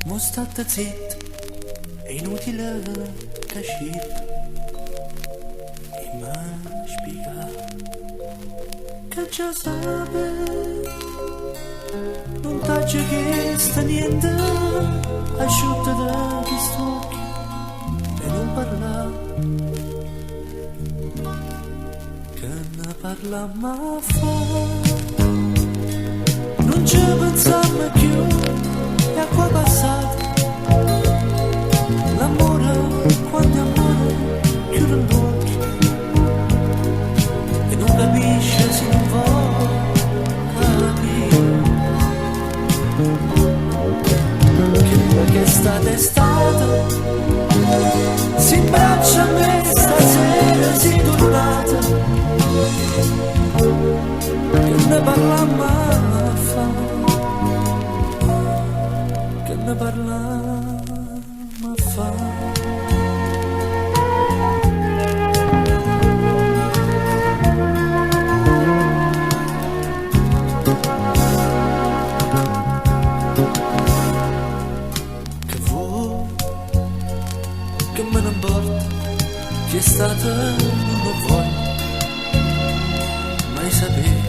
Mo state zitto, è inutile cacire. E mi spiega che già sape, non taccia che sta niente, asciutta da quest'occhio e non parla, che ne parla ma fa. Non ci pensiamo più, è acqua passata. L'amore, quando è amore, chiude l'occhio e non capisce se non vuole capire che estate si imbraccia a me stasera, si tornata che ne parla ma fa, che ne parla ma fa. Che vuoi, che me ne importa, che è stata non lo voglio mai sapere.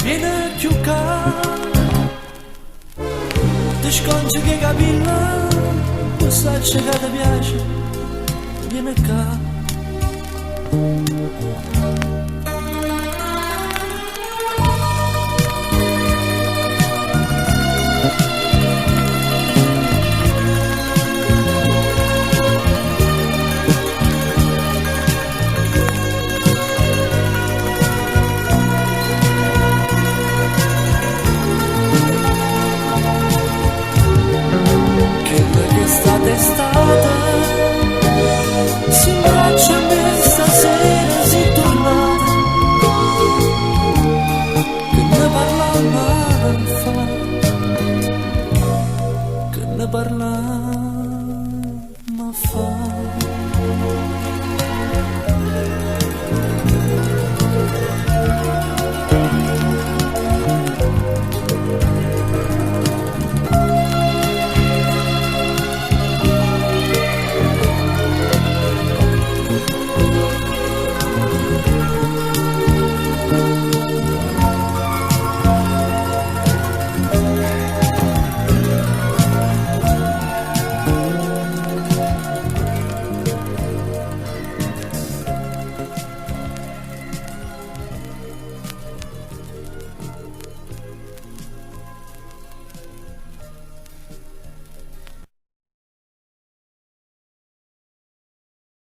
Viene più caro, ti sconci che capilla, tu sai che ti piace, viene qua.